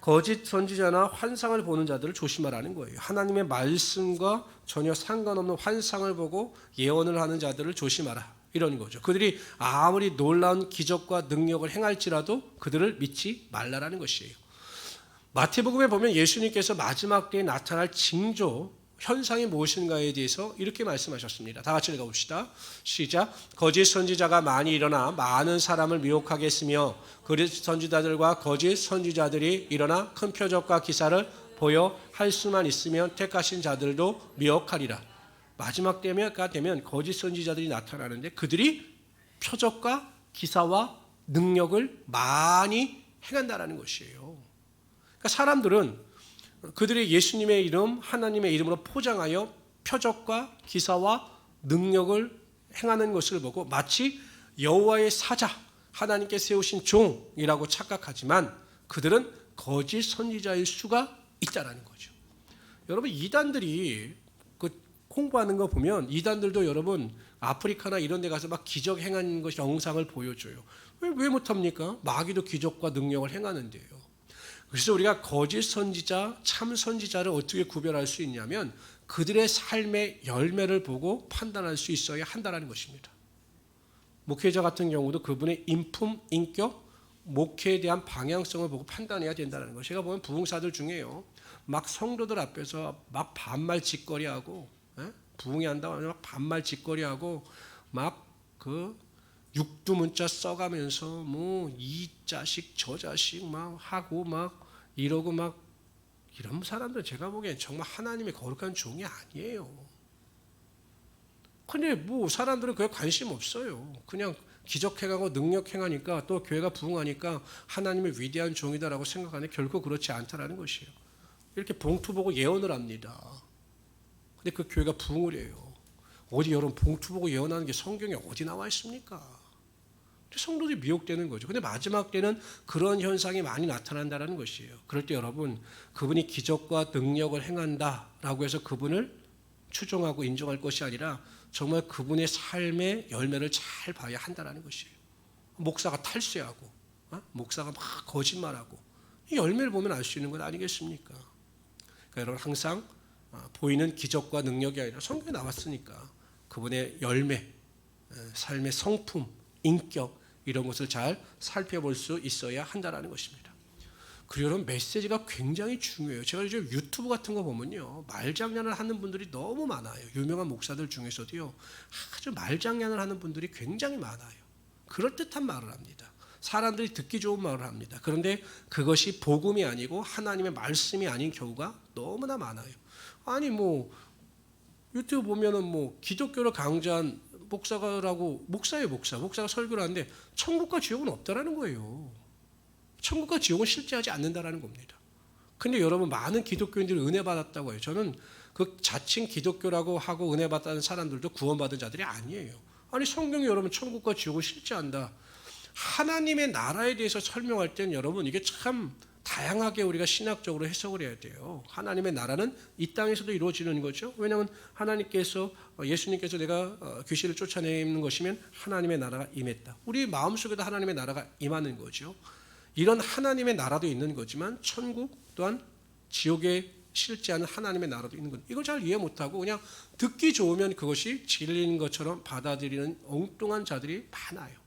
거짓 선지자나 환상을 보는 자들을 조심하라는 거예요. 하나님의 말씀과 전혀 상관없는 환상을 보고 예언을 하는 자들을 조심하라 이런 거죠. 그들이 아무리 놀라운 기적과 능력을 행할지라도 그들을 믿지 말라라는 것이에요. 마태복음에 보면 예수님께서 마지막 때에 나타날 징조 현상이 무엇인가에 대해서 이렇게 말씀하셨습니다. 다 같이 읽어봅시다. 시작. 거짓 선지자가 많이 일어나 많은 사람을 미혹하게 했으며 거짓 선지자들과 거짓 선지자들이 일어나 큰 표적과 기사를 보여 할 수만 있으면 택하신 자들도 미혹하리라. 마지막 때가 되면 거짓 선지자들이 나타나는데 그들이 표적과 기사와 능력을 많이 행한다는 것이에요. 그러니까 사람들은 그들이 예수님의 이름, 하나님의 이름으로 포장하여 표적과 기사와 능력을 행하는 것을 보고 마치 여호와의 사자, 하나님께 세우신 종이라고 착각하지만 그들은 거짓 선지자일 수가 있다는 거죠. 여러분 이단들이 홍보하는 거 보면 이단들도 여러분 아프리카나 이런 데 가서 막 기적 행하는 것 영상을 보여줘요. 왜 못합니까? 마귀도 기적과 능력을 행하는데요. 그래서 우리가 거짓 선지자, 참 선지자를 어떻게 구별할 수 있냐면 그들의 삶의 열매를 보고 판단할 수 있어야 한다는 것입니다. 목회자 같은 경우도 그분의 인품, 인격, 목회에 대한 방향성을 보고 판단해야 된다는 것. 제가 보면 부흥사들 중에요. 막 성도들 앞에서 막 반말 짓거리하고 부흥회한다고 하면 막 반말 짓거리하고 막 그 육두문자 써가면서 뭐 이 자식 저 자식 막 하고 막 이러고 막 이런 사람들 제가 보기엔 정말 하나님의 거룩한 종이 아니에요. 근데 뭐 사람들은 그에 관심 없어요. 그냥 기적행하고 능력행하니까 또 교회가 부흥하니까 하나님의 위대한 종이다라고 생각하는데 결코 그렇지 않다라는 것이에요. 이렇게 봉투 보고 예언을 합니다. 근데 그 교회가 부흥을 해요. 어디 여러분 봉투 보고 예언하는 게 성경에 어디 나와 있습니까? 성도들이 미혹되는 거죠. 근데 마지막 때는 그런 현상이 많이 나타난다는 것이에요. 그럴 때 여러분 그분이 기적과 능력을 행한다라고 해서 그분을 추종하고 인정할 것이 아니라 정말 그분의 삶의 열매를 잘 봐야 한다는 것이에요. 목사가 탈세하고 목사가 막 거짓말하고 이 열매를 보면 알 수 있는 건 아니겠습니까? 그러니까 여러분 항상 보이는 기적과 능력이 아니라 성경에 나왔으니까 그분의 열매, 삶의 성품, 인격 이런 것을 잘 살펴볼 수 있어야 한다는 것입니다. 그리고 여러분 메시지가 굉장히 중요해요. 제가 요즘 유튜브 같은 거 보면요. 말장난을 하는 분들이 너무 많아요. 유명한 목사들 중에서도요. 아주 말장난을 하는 분들이 굉장히 많아요. 그럴듯한 말을 합니다. 사람들이 듣기 좋은 말을 합니다. 그런데 그것이 복음이 아니고 하나님의 말씀이 아닌 경우가 너무나 많아요. 아니 뭐 유튜브 보면은 뭐 기독교를 강조한 목사가라고 목사가 설교를 하는데 천국과 지옥은 없다라는 거예요. 천국과 지옥은 실제하지 않는다라는 겁니다. 근데 여러분 많은 기독교인들이 은혜 받았다고 해요. 저는 그 자칭 기독교라고 하고 은혜 받았다는 사람들도 구원받은 자들이 아니에요. 아니 성경이 여러분 천국과 지옥을 실제한다. 하나님의 나라에 대해서 설명할 때는 여러분 이게 참 다양하게 우리가 신학적으로 해석을 해야 돼요. 하나님의 나라는 이 땅에서도 이루어지는 거죠. 왜냐하면 하나님께서 예수님께서 내가 귀신을 쫓아내는 것이면 하나님의 나라가 임했다. 우리 마음속에도 하나님의 나라가 임하는 거죠. 이런 하나님의 나라도 있는 거지만 천국 또한 지옥에 실제하는 하나님의 나라도 있는 것. 이걸 잘 이해 못하고 그냥 듣기 좋으면 그것이 진리인 것처럼 받아들이는 엉뚱한 자들이 많아요.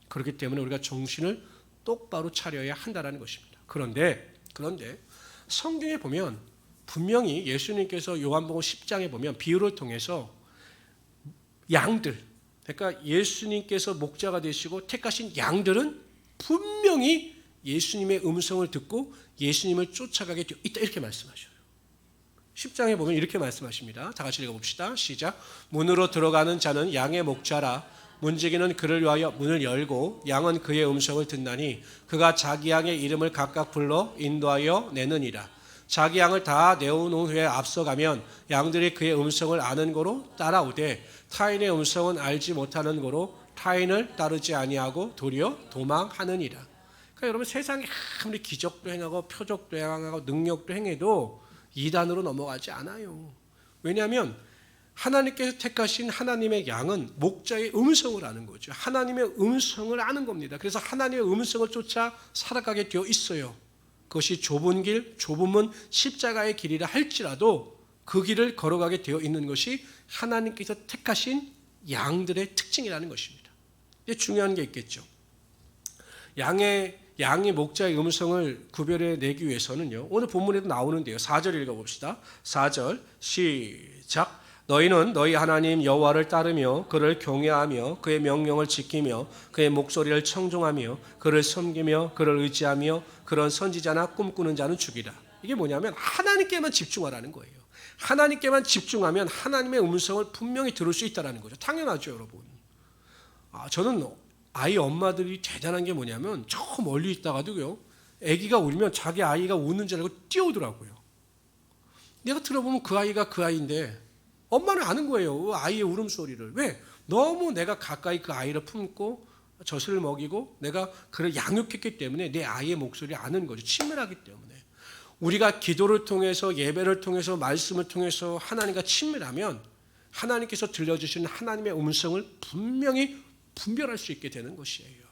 그렇기 때문에 우리가 정신을 똑바로 차려야 한다는 것입니다. 그런데 성경에 보면 분명히 예수님께서 요한복음 10장에 보면 비유를 통해서 양들, 그러니까 예수님께서 목자가 되시고 택하신 양들은 분명히 예수님의 음성을 듣고 예수님을 쫓아가게 되어 있다 이렇게 말씀하셔요. 10장에 보면 이렇게 말씀하십니다. 다 같이 읽어봅시다. 시작. 문으로 들어가는 자는 양의 목자라. 문지기는 그를 위하여 문을 열고 양은 그의 음성을 듣나니 그가 자기 양의 이름을 각각 불러 인도하여 내느니라. 자기 양을 다 내어놓은 후에 앞서가면 양들이 그의 음성을 아는 고로 따라오되 타인의 음성은 알지 못하는 고로 타인을 따르지 아니하고 도리어 도망하느니라. 그러니까 여러분 세상에 아무리 기적도 행하고 표적도 행하고 능력도 행해도 이단으로 넘어가지 않아요. 왜냐하면 하나님께서 택하신 하나님의 양은 목자의 음성을 아는 거죠. 하나님의 음성을 아는 겁니다. 그래서 하나님의 음성을 쫓아 살아가게 되어 있어요. 그것이 좁은 길, 좁은 문, 십자가의 길이라 할지라도 그 길을 걸어가게 되어 있는 것이 하나님께서 택하신 양들의 특징이라는 것입니다. 이제 중요한 게 있겠죠. 양이 목자의 음성을 구별해내기 위해서는요. 오늘 본문에도 나오는데요. 4절 읽어봅시다. 4절 시작. 너희는 너희 하나님 여호와를 따르며 그를 경외하며 그의 명령을 지키며 그의 목소리를 청종하며 그를 섬기며 그를 의지하며 그런 선지자나 꿈꾸는 자는 죽이라. 이게 뭐냐면 하나님께만 집중하라는 거예요. 하나님께만 집중하면 하나님의 음성을 분명히 들을 수 있다는 거죠. 당연하죠, 여러분. 저는 아이 엄마들이 대단한 게 뭐냐면 저 멀리 있다가도요. 아기가 울면 자기 아이가 우는 줄 알고 뛰어오더라고요. 내가 들어보면 그 아이가 그 아이인데 엄마는 아는 거예요. 아이의 울음소리를. 왜? 너무 내가 가까이 그 아이를 품고 젖을 먹이고 내가 그를 양육했기 때문에 내 아이의 목소리를 아는 거죠. 친밀하기 때문에. 우리가 기도를 통해서 예배를 통해서 말씀을 통해서 하나님과 친밀하면 하나님께서 들려주시는 하나님의 음성을 분명히 분별할 수 있게 되는 것이에요.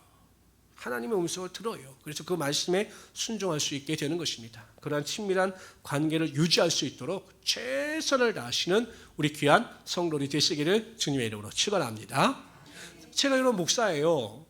하나님의 음성을 들어요. 그래서 그 말씀에 순종할 수 있게 되는 것입니다. 그러한 친밀한 관계를 유지할 수 있도록 최선을 다하시는 우리 귀한 성도들이 되시기를 주님의 이름으로 축원합니다. 제가 여러분 목사예요.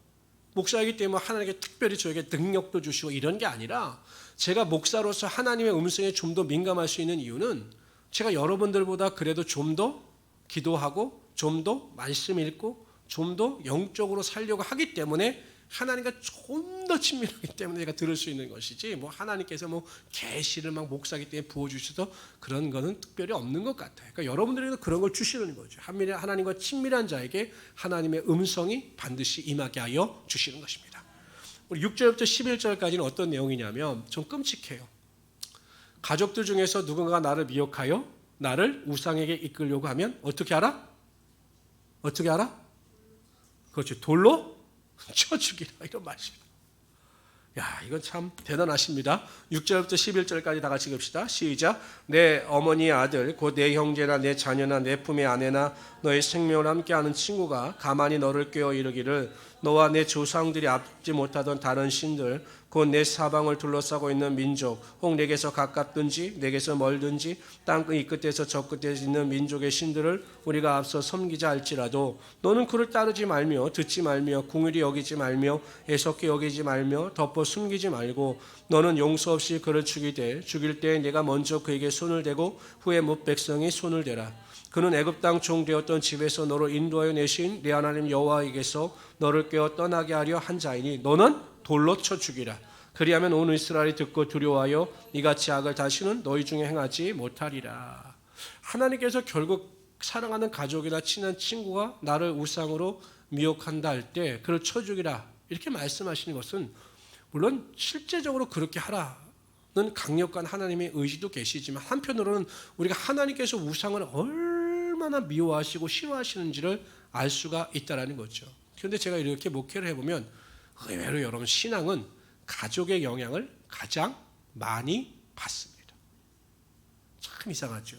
목사이기 때문에 하나님께 특별히 저에게 능력도 주시고 이런 게 아니라 제가 목사로서 하나님의 음성에 좀 더 민감할 수 있는 이유는 제가 여러분들보다 그래도 좀 더 기도하고 좀 더 말씀 읽고 좀 더 영적으로 살려고 하기 때문에 하나님과 좀 더 친밀하기 때문에 내가 들을 수 있는 것이지 뭐 하나님께서 뭐 계시를 막 목사기 때문에 부어주셔서 그런 거는 특별히 없는 것 같아요. 그러니까 여러분들에게도 그런 걸 주시는 거죠. 하나님과 친밀한 자에게 하나님의 음성이 반드시 임하게 하여 주시는 것입니다. 우리 6절부터 11절까지는 어떤 내용이냐면 좀 끔찍해요. 가족들 중에서 누군가가 나를 미혹하여 나를 우상에게 이끌려고 하면 어떻게 알아? 어떻게 알아? 그렇죠. 돌로 쳐 죽이라 이런 말입니다. 야, 이건 참 대단하십니다. 6절부터 11절까지 다 같이 읽읍시다. 시작. 내 어머니의 아들 곧 내 형제나 내 자녀나 내 품의 아내나 너의 생명을 함께하는 친구가 가만히 너를 꿰어 이르기를 너와 내 조상들이 앞지 못하던 다른 신들 곧 내 사방을 둘러싸고 있는 민족 혹 내게서 가깝든지 내게서 멀든지 땅 이 끝에서 저 끝에 있는 민족의 신들을 우리가 앞서 섬기자 할지라도 너는 그를 따르지 말며 듣지 말며 궁일이 여기지 말며 애석히 여기지 말며 덮어 숨기지 말고 너는 용서 없이 그를 죽일 때 내가 먼저 그에게 손을 대고 후에 뭇 백성이 손을 대라. 그는 애굽 땅 종 되었던 집에서 너를 인도하여 내신 네 하나님 여호와에게서 너를 꿰어 떠나게 하려 한 자이니 너는 돌로 쳐 죽이라. 그리하면 온 이스라엘이 듣고 두려워하여 이같이 악을 다시는 너희 중에 행하지 못하리라. 하나님께서 결국 사랑하는 가족이나 친한 친구가 나를 우상으로 미혹한다 할 때 그를 쳐 죽이라 이렇게 말씀하시는 것은 물론 실제적으로 그렇게 하라 강력한 하나님의 의지도 계시지만 한편으로는 우리가 하나님께서 우상을 얼마나 미워하시고 싫어하시는지를 알 수가 있다는 거죠. 그런데 제가 이렇게 목회를 해보면 의외로 여러분 신앙은 가족의 영향을 가장 많이 받습니다. 참 이상하죠.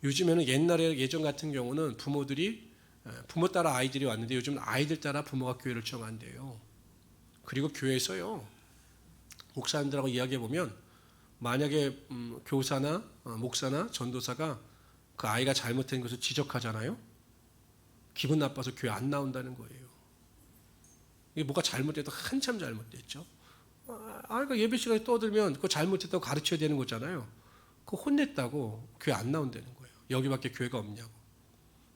요즘에는 예전 같은 경우는 부모 따라 아이들이 왔는데 요즘은 아이들 따라 부모가 교회를 정한대요. 그리고 교회에서요 목사님들하고 이야기해 보면 만약에 교사나 목사나 전도사가 그 아이가 잘못된 것을 지적하잖아요. 기분 나빠서 교회 안 나온다는 거예요. 이게 뭐가 잘못돼도 한참 잘못됐죠. 아이가 예배 시간에 떠들면 그거 잘못했다고 가르쳐야 되는 거잖아요. 그거 혼냈다고 교회 안 나온다는 거예요. 여기밖에 교회가 없냐고.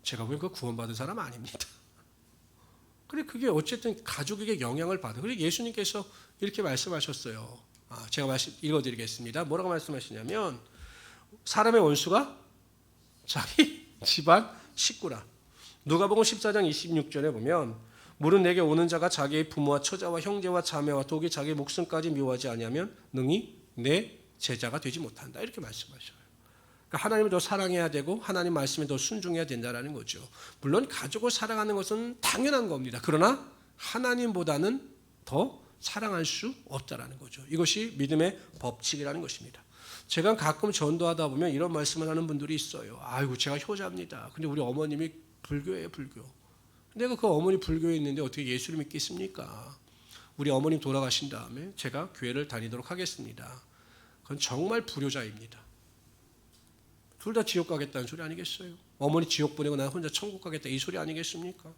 제가 보기엔 그 구원받은 사람 아닙니다. 그래 그게 어쨌든 가족에게 영향을 받아. 그리고 예수님께서 이렇게 말씀하셨어요. 제가 읽어드리겠습니다. 뭐라고 말씀하시냐면 사람의 원수가 자기 집안 식구라. 누가복음 14장 26절에 보면 무릇 내게 오는 자가 자기의 부모와 처자와 형제와 자매와 독이 자기 목숨까지 미워하지 아니하면 능히 내 제자가 되지 못한다. 이렇게 말씀하셔요. 그러니까 하나님을 더 사랑해야 되고 하나님 말씀에 더 순종해야 된다는 거죠. 물론 가족을 사랑하는 것은 당연한 겁니다. 그러나 하나님보다는 더 사랑할 수 없다는 거죠. 이것이 믿음의 법칙이라는 것입니다. 제가 가끔 전도하다 보면 이런 말씀을 하는 분들이 있어요. 아이고 제가 효자입니다. 근데 우리 어머님이 불교예요, 불교. 내가 그 어머니 불교에 있는데 어떻게 예수를 믿겠습니까? 우리 어머님 돌아가신 다음에 제가 교회를 다니도록 하겠습니다. 그건 정말 불효자입니다. 둘 다 지옥 가겠다는 소리 아니겠어요? 어머니 지옥 보내고 나 혼자 천국 가겠다 이 소리 아니겠습니까?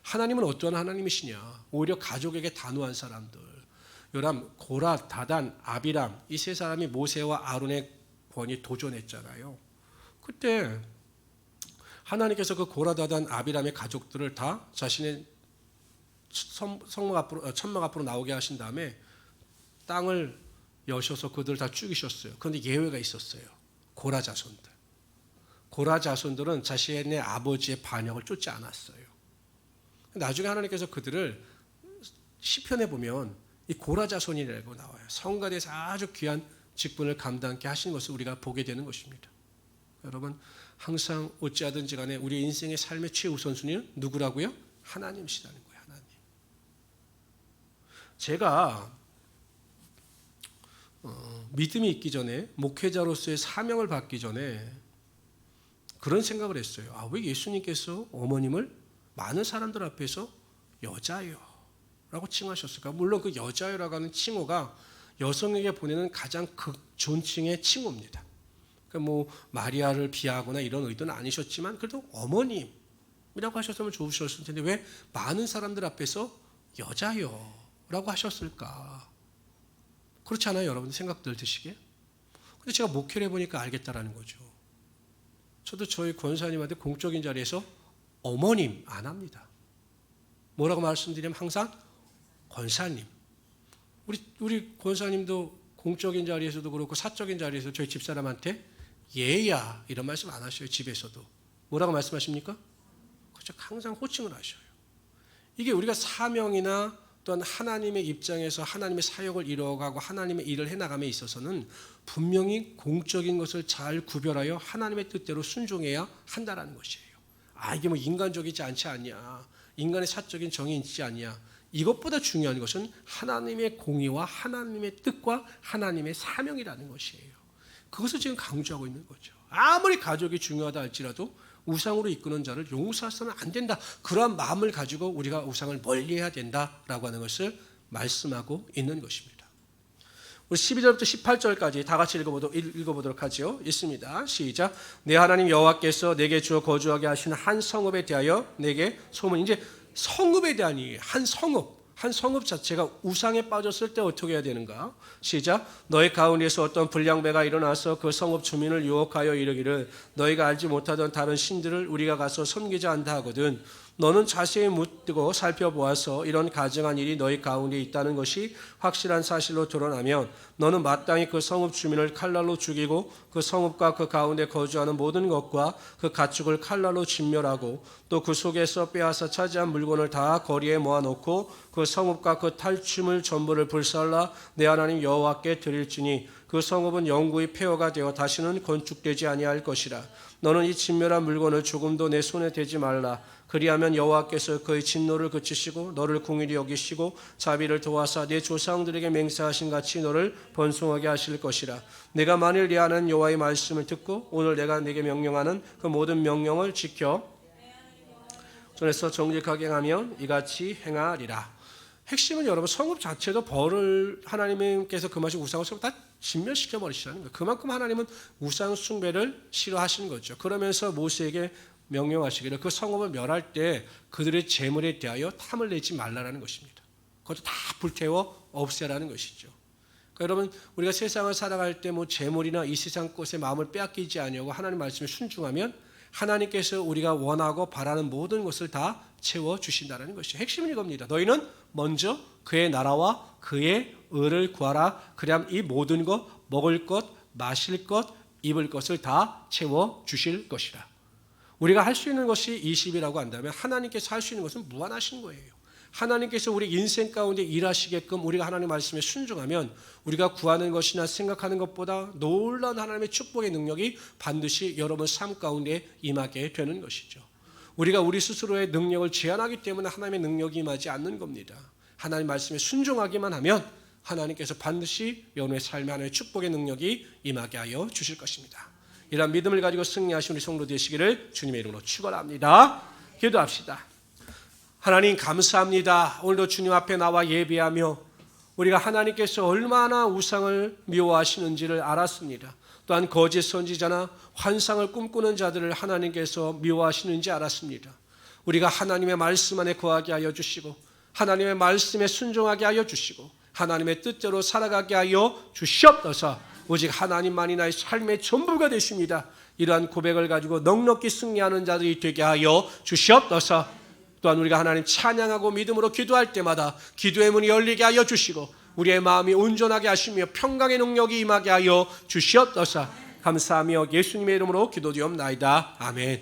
하나님은 어떠한 하나님이시냐? 오히려 가족에게 단호한 사람들. 요람, 고라, 다단, 아비람 이 세 사람이 모세와 아론의 권위 도전했잖아요. 그때 하나님께서 그 고라, 다단, 아비람의 가족들을 다 자신의 천막 앞으로 나오게 하신 다음에 땅을 여셔서 그들을 다 죽이셨어요. 그런데 예외가 있었어요. 고라 자손들. 고라 자손들은 자신의 아버지의 반역을 쫓지 않았어요. 나중에 하나님께서 그들을 시편에 보면 이 고라 자손이라고 나와요. 성가대에서 아주 귀한 직분을 감당케 하신 것을 우리가 보게 되는 것입니다. 여러분 항상 어찌하든지 간에 우리 인생의 삶의 최우선순위는 누구라고요? 하나님이시라는 거예요. 하나님. 제가 믿음이 있기 전에 목회자로서의 사명을 받기 전에 그런 생각을 했어요. 왜 예수님께서 어머님을 많은 사람들 앞에서 여자요 라고 칭하셨을까? 물론 그 여자요라고 하는 칭호가 여성에게 보내는 가장 극존칭의 칭호입니다. 그러니까 뭐 마리아를 비하하거나 이런 의도는 아니셨지만 그래도 어머님이라고 하셨으면 좋으셨을 텐데 왜 많은 사람들 앞에서 여자요라고 하셨을까? 그렇지 않아요? 여러분 생각들 드시게? 근데 제가 목회를 해보니까 알겠다라는 거죠. 저도 저희 권사님한테 공적인 자리에서 어머님 안 합니다. 뭐라고 말씀드리면 항상 권사님. 우리 권사님도 공적인 자리에서도 그렇고 사적인 자리에서 저희 집사람한테 얘야 이런 말씀 안 하셔요. 집에서도. 뭐라고 말씀하십니까? 그렇죠. 항상 호칭을 하셔요. 이게 우리가 사명이나 또한 하나님의 입장에서 하나님의 사역을 이루어가고 하나님의 일을 해나감에 있어서는 분명히 공적인 것을 잘 구별하여 하나님의 뜻대로 순종해야 한다는 것이에요. 이게 뭐 인간적이지 않지 않냐, 인간의 사적인 정이 있지 않냐. 이것보다 중요한 것은 하나님의 공의와 하나님의 뜻과 하나님의 사명이라는 것이에요. 그것을 지금 강조하고 있는 거죠. 아무리 가족이 중요하다 할지라도 우상으로 이끄는 자를 용서해서는 안 된다. 그러한 마음을 가지고 우리가 우상을 멀리해야 된다라고 하는 것을 말씀하고 있는 것입니다. 우리 12절부터 18절까지 다 같이 읽어보도록 하죠. 있습니다. 시작. 내 하나님 여호와께서 내게 주어 거주하게 하시는 한 성읍에 대하여 내게 소문. 이제 성읍에 대한 이 한 성읍 자체가 우상에 빠졌을 때 어떻게 해야 되는가? 시작. 너희 가운데서 어떤 불량배가 일어나서 그 성읍 주민을 유혹하여 이르기를 너희가 알지 못하던 다른 신들을 우리가 가서 섬기자 한다 하거든 너는 자세히 묻고 살펴보아서 이런 가증한 일이 너희 가운데 있다는 것이 확실한 사실로 드러나면 너는 마땅히 그 성읍 주민을 칼날로 죽이고 그 성읍과 그 가운데 거주하는 모든 것과 그 가축을 칼날로 진멸하고 또 그 속에서 빼앗아 차지한 물건을 다 거리에 모아놓고 그 성읍과 그 탈취물 전부를 불살라 내 하나님 여호와께 드릴지니 그 성읍은 영구히 폐허가 되어 다시는 건축되지 아니할 것이라. 너는 이 진멸한 물건을 조금도 내 손에 대지 말라. 그리하면 여호와께서 그의 진노를 그치시고 너를 긍휼히 여기시고 자비를 도와사 내 조상들에게 맹세하신 같이 너를 번성하게 하실 것이라. 내가 만일 네 하나님 여호와의 말씀을 듣고 오늘 내가 네게 명령하는 그 모든 명령을 지켜 전에서 정직하게 하면 이같이 행하리라. 핵심은 여러분 성읍 자체도 벌을 하나님께서 그 맛이 우상을 다 진멸시켜 버리시라는 거예요. 그만큼 하나님은 우상 숭배를 싫어하시는 거죠. 그러면서 모세에게 명령하시기를 그 성읍을 멸할 때 그들의 재물에 대하여 탐을 내지 말라라는 것입니다. 그것도 다 불태워 없애라는 것이죠. 그러니까 여러분 우리가 세상을 살아갈 때 뭐 재물이나 이 세상 것에 마음을 빼앗기지 아니하고 하나님 말씀에 순종하면 하나님께서 우리가 원하고 바라는 모든 것을 다 채워주신다는 것이죠. 핵심은 이겁니다. 너희는 먼저 그의 나라와 그의 의를 구하라. 그래야 이 모든 것, 먹을 것, 마실 것, 입을 것을 다 채워주실 것이라. 우리가 할 수 있는 것이 20이라고 한다면 하나님께서 할 수 있는 것은 무한하신 거예요. 하나님께서 우리 인생 가운데 일하시게끔 우리가 하나님 말씀에 순종하면 우리가 구하는 것이나 생각하는 것보다 놀라운 하나님의 축복의 능력이 반드시 여러분 삶 가운데 임하게 되는 것이죠. 우리가 우리 스스로의 능력을 제한하기 때문에 하나님의 능력이 임하지 않는 겁니다. 하나님 말씀에 순종하기만 하면 하나님께서 반드시 여러분의 삶에 하나님의 축복의 능력이 임하게 하여 주실 것입니다. 이런 믿음을 가지고 승리하신 우리 성도 되시기를 주님의 이름으로 축원합니다. 기도합시다. 하나님 감사합니다. 오늘도 주님 앞에 나와 예배하며 우리가 하나님께서 얼마나 우상을 미워하시는지를 알았습니다. 또한 거짓 선지자나 환상을 꿈꾸는 자들을 하나님께서 미워하시는지 알았습니다. 우리가 하나님의 말씀 안에 거하게 하여 주시고 하나님의 말씀에 순종하게 하여 주시고 하나님의 뜻대로 살아가게 하여 주시옵소서. 오직 하나님만이 나의 삶의 전부가 되십니다. 이러한 고백을 가지고 넉넉히 승리하는 자들이 되게 하여 주시옵소서. 또한 우리가 하나님 찬양하고 믿음으로 기도할 때마다 기도의 문이 열리게 하여 주시고 우리의 마음이 온전하게 하시며 평강의 능력이 임하게 하여 주시옵소서. 감사하며 예수님의 이름으로 기도드리옵나이다. 아멘.